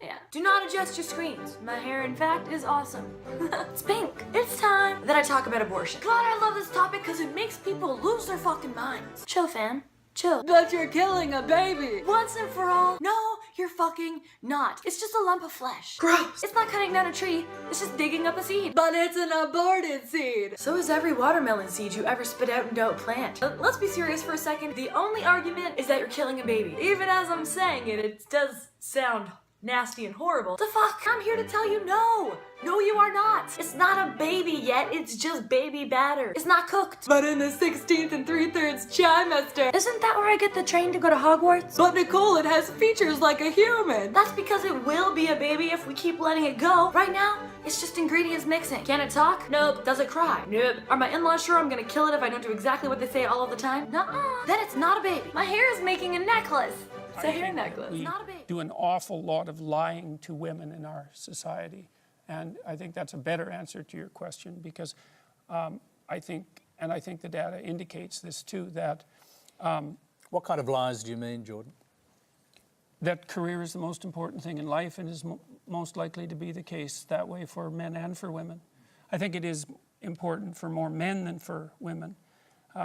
Yeah. Do not adjust your screens. My hair, in fact, is awesome. It's pink. It's time that I talk about abortion. God, I love this topic because it makes people lose their fucking minds. Chill, fam. Chill. But you're killing a baby. Once and for all. No, you're fucking not. It's just a lump of flesh. Gross. It's not cutting down a tree. It's just digging up a seed. But it's an aborted seed. So is every watermelon seed you ever spit out into a plant. Let's be serious for a second. The only argument is that you're killing a baby. Even as I'm saying it, it does sound nasty and horrible. The fuck? I'm here to tell you no. No, you are not. It's not a baby yet. It's just baby batter. It's not cooked. But in the 16th and 3/3 trimester. Isn't that where I get the train to go to Hogwarts? But Nicole, it has features like a human. That's because it will be a baby if we keep letting it go. Right now, it's just ingredients mixing. Can it talk? Nope. Does it cry? Nope. Are my in-laws sure I'm gonna kill it if I don't do exactly what they say all of the time? Nuh-uh. Then it's not a baby. My hair is making a necklace. It's a hair necklace. We not a baby. do an awful lot of lying to women in our society. And I think that's a better answer to your question because I think the data indicates this too, that... what kind of lies do you mean, Jordan? That career is the most important thing in life and is most likely to be the case that way for men and for women. I think it is important for more men than for women.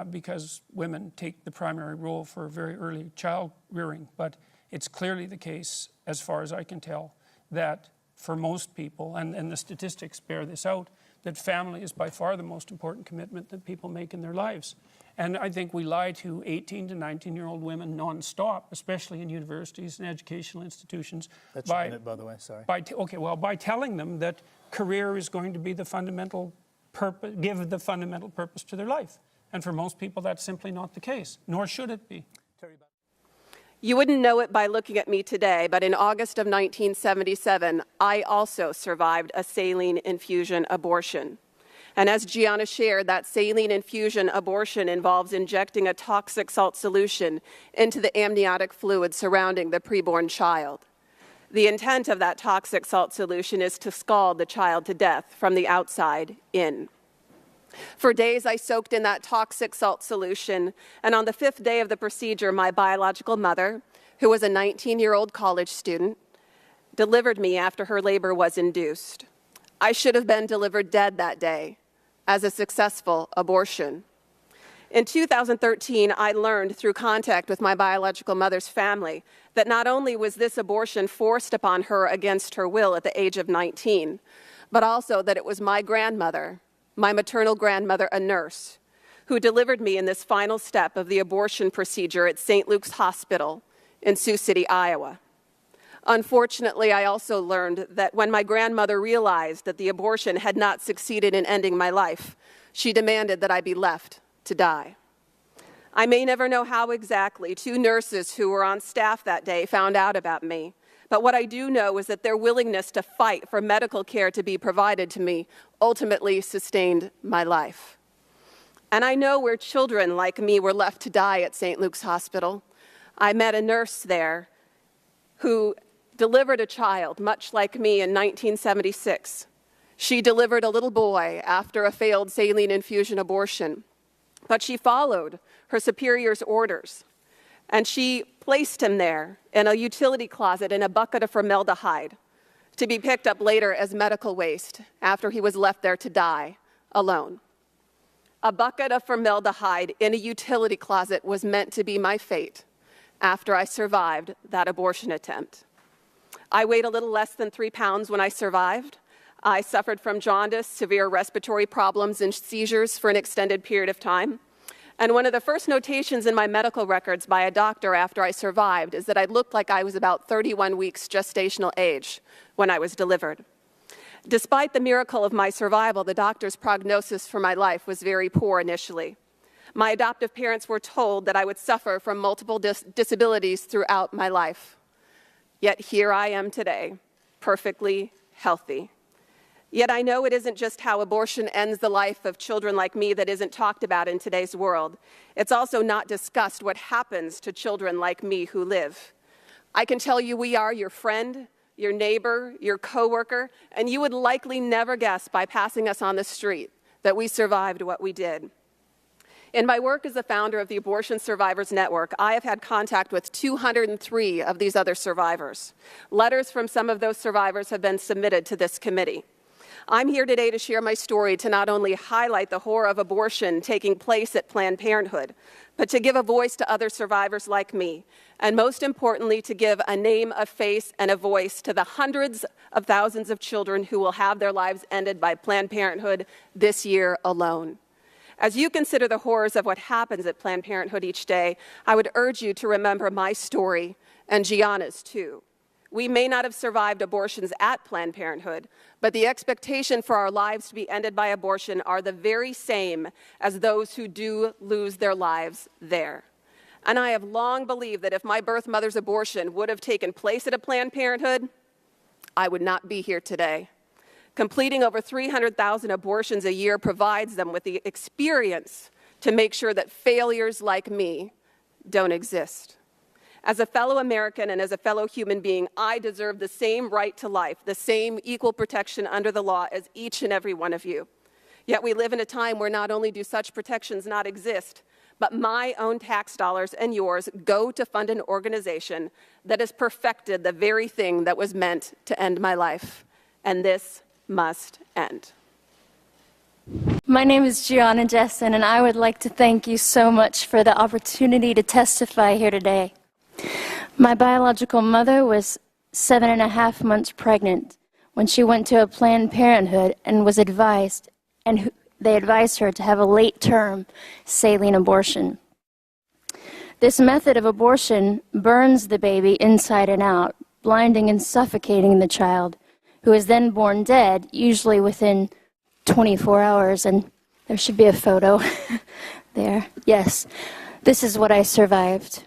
Because women take the primary role for very early child rearing. But it's clearly the case, as far as I can tell, that for most people, and the statistics bear this out, that family is by far the most important commitment that people make in their lives. And I think we lie to 18 to 19-year-old women non-stop, especially in universities and educational institutions. That's a minute, by the way, sorry. By telling them that career is going to be the fundamental purpose, give the fundamental purpose to their life. And for most people, that's simply not the case, nor should it be. You wouldn't know it by looking at me today, but in August of 1977, I also survived a saline infusion abortion. And as Gianna shared, that saline infusion abortion involves injecting a toxic salt solution into the amniotic fluid surrounding the preborn child. The intent of that toxic salt solution is to scald the child to death from the outside in. For days, I soaked in that toxic salt solution, and on the 5th day of the procedure, my biological mother, who was a 19-year-old college student, delivered me after her labor was induced. I should have been delivered dead that day as a successful abortion. In 2013, I learned through contact with my biological mother's family that not only was this abortion forced upon her against her will at the age of 19, but also that it was my grandmother, my maternal grandmother, a nurse, who delivered me in this final step of the abortion procedure at St. Luke's Hospital in Sioux City, Iowa. Unfortunately, I also learned that when my grandmother realized that the abortion had not succeeded in ending my life, she demanded that I be left to die. I may never know how exactly 2 nurses who were on staff that day found out about me, but what I do know is that their willingness to fight for medical care to be provided to me ultimately sustained my life. And I know where children like me were left to die at St. Luke's Hospital. I met a nurse there who delivered a child much like me in 1976. She delivered a little boy after a failed saline infusion abortion, but she followed her superior's orders. And she placed him there in a utility closet in a bucket of formaldehyde to be picked up later as medical waste after he was left there to die alone. A bucket of formaldehyde in a utility closet was meant to be my fate after I survived that abortion attempt. I weighed a little less than 3 pounds when I survived. I suffered from jaundice, severe respiratory problems, and seizures for an extended period of time. And one of the first notations in my medical records by a doctor after I survived is that I looked like I was about 31 weeks gestational age when I was delivered. Despite the miracle of my survival, the doctor's prognosis for my life was very poor initially. My adoptive parents were told that I would suffer from multiple disabilities throughout my life. Yet here I am today, perfectly healthy. Yet I know it isn't just how abortion ends the life of children like me that isn't talked about in today's world. It's also not discussed what happens to children like me who live. I can tell you we are your friend, your neighbor, your coworker, and you would likely never guess by passing us on the street that we survived what we did. In my work as the founder of the Abortion Survivors Network, I have had contact with 203 of these other survivors. Letters from some of those survivors have been submitted to this committee. I'm here today to share my story to not only highlight the horror of abortion taking place at Planned Parenthood, but to give a voice to other survivors like me, and most importantly, to give a name, a face, and a voice to the hundreds of thousands of children who will have their lives ended by Planned Parenthood this year alone. As you consider the horrors of what happens at Planned Parenthood each day, I would urge you to remember my story, and Gianna's too. We may not have survived abortions at Planned Parenthood, but the expectation for our lives to be ended by abortion are the very same as those who do lose their lives there. And I have long believed that if my birth mother's abortion would have taken place at a Planned Parenthood, I would not be here today. Completing over 300,000 abortions a year provides them with the experience to make sure that failures like me don't exist. As a fellow American and as a fellow human being, I deserve the same right to life, the same equal protection under the law as each and every one of you. Yet we live in a time where not only do such protections not exist, but my own tax dollars and yours go to fund an organization that has perfected the very thing that was meant to end my life. And this must end. My name is Gianna Jessen, and I would like to thank you so much for the opportunity to testify here today. My biological mother was 7.5 months pregnant when she went to a Planned Parenthood and was advised, and they advised her to have a late-term saline abortion. This method of abortion burns the baby inside and out, blinding and suffocating the child, who is then born dead, usually within 24 hours. And there should be a photo there. Yes, this is what I survived.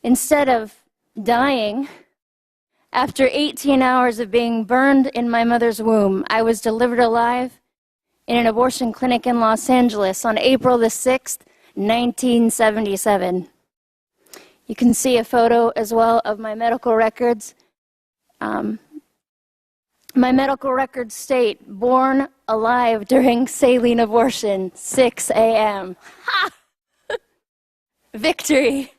Instead of dying, after 18 hours of being burned in my mother's womb, I was delivered alive in an abortion clinic in Los Angeles on April the 6th, 1977. You can see a photo as well of my medical records. My medical records state, born alive during saline abortion, 6 a.m. Ha! Victory.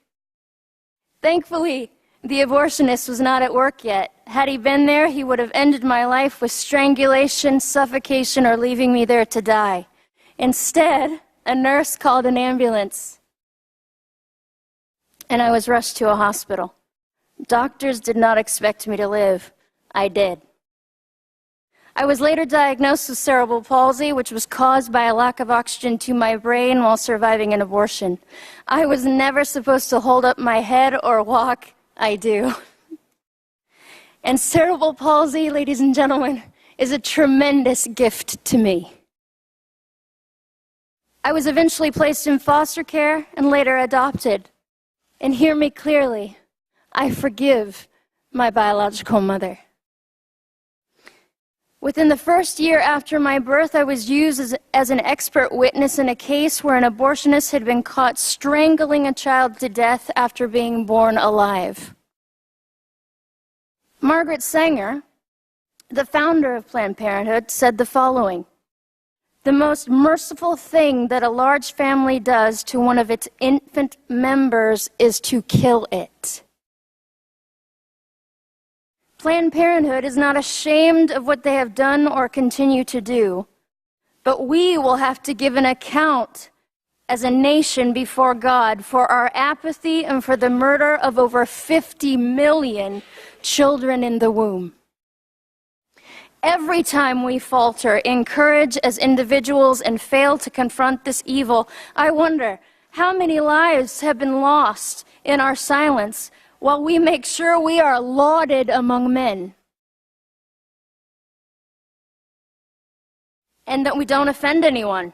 Thankfully, the abortionist was not at work yet. Had he been there, he would have ended my life with strangulation, suffocation, or leaving me there to die. Instead, a nurse called an ambulance, and I was rushed to a hospital. Doctors did not expect me to live. I did. I was later diagnosed with cerebral palsy, which was caused by a lack of oxygen to my brain while surviving an abortion. I was never supposed to hold up my head or walk. I do. And cerebral palsy, ladies and gentlemen, is a tremendous gift to me. I was eventually placed in foster care and later adopted. And hear me clearly, I forgive my biological mother. Within the first year after my birth, I was used as an expert witness in a case where an abortionist had been caught strangling a child to death after being born alive. Margaret Sanger, the founder of Planned Parenthood, said the following: "The most merciful thing that a large family does to one of its infant members is to kill it." Planned Parenthood is not ashamed of what they have done or continue to do, but we will have to give an account as a nation before God for our apathy and for the murder of over 50 million children in the womb. Every time we falter in courage as individuals and fail to confront this evil, I wonder how many lives have been lost in our silence while we make sure we are lauded among men, and that we don't offend anyone.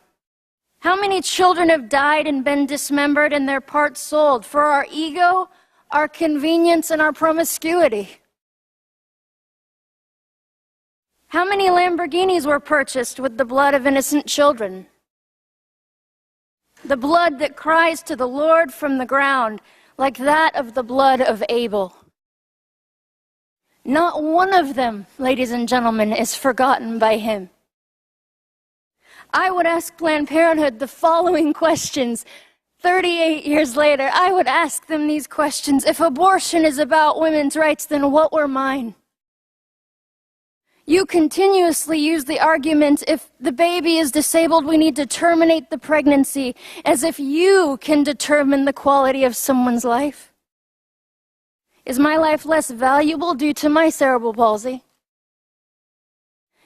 How many children have died and been dismembered and their parts sold for our ego, our convenience, and our promiscuity? How many Lamborghinis were purchased with the blood of innocent children? The blood that cries to the Lord from the ground, like that of the blood of Abel. Not one of them, ladies and gentlemen, is forgotten by him. I would ask Planned Parenthood the following questions. 38 years later, I would ask them these questions. If abortion is about women's rights, then what were mine? You continuously use the argument, if the baby is disabled, we need to terminate the pregnancy, as if you can determine the quality of someone's life. Is my life less valuable due to my cerebral palsy?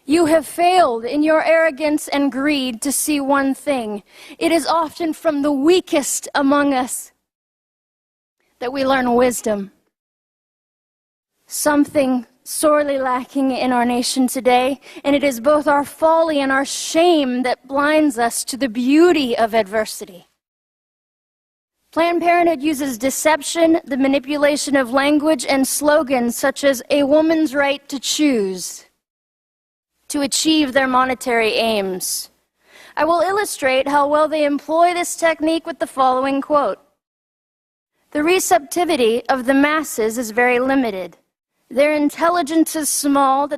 You have failed in your arrogance and greed to see one thing. It is often from the weakest among us that we learn wisdom. Something sorely lacking in our nation today, and it is both our folly and our shame that blinds us to the beauty of adversity. Planned Parenthood uses deception, the manipulation of language, and slogans such as a woman's right to choose to achieve their monetary aims. I will illustrate how well they employ this technique with the following quote. The receptivity of the masses is very limited. Their intelligence is small,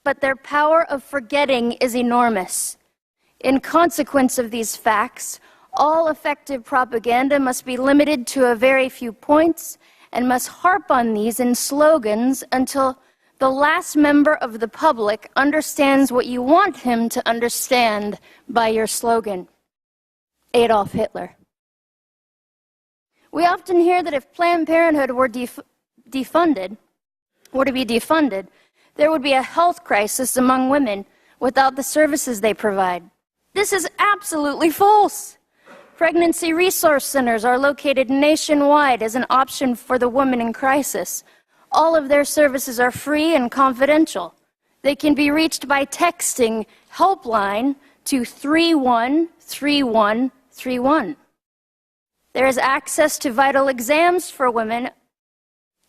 but their power of forgetting is enormous. In consequence of these facts, all effective propaganda must be limited to a very few points and must harp on these in slogans until the last member of the public understands what you want him to understand by your slogan. Adolf Hitler. We often hear that if Planned Parenthood were to be defunded, there would be a health crisis among women without the services they provide. This is absolutely false. Pregnancy resource centers are located nationwide as an option for the woman in crisis. All of their services are free and confidential. They can be reached by texting helpline to 313131. There is access to vital exams for women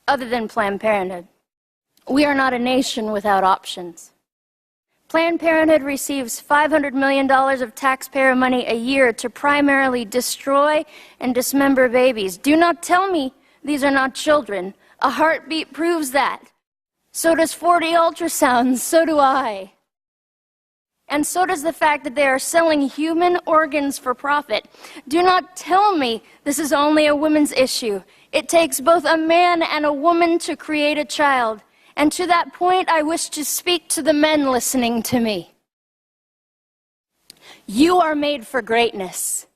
other than Planned Parenthood. We are not a nation without options. Planned Parenthood receives $500 million of taxpayer money a year to primarily destroy and dismember babies. Do not tell me these are not children. A heartbeat proves that. So does 40 ultrasounds, so do I. And so does the fact that they are selling human organs for profit. Do not tell me this is only a women's issue. It takes both a man and a woman to create a child. And to that point, I wish to speak to the men listening to me. You are made for greatness.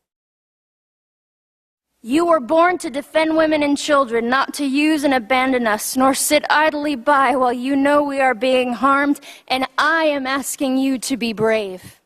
You were born to defend women and children, not to use and abandon us, nor sit idly by while you know we are being harmed, and I am asking you to be brave.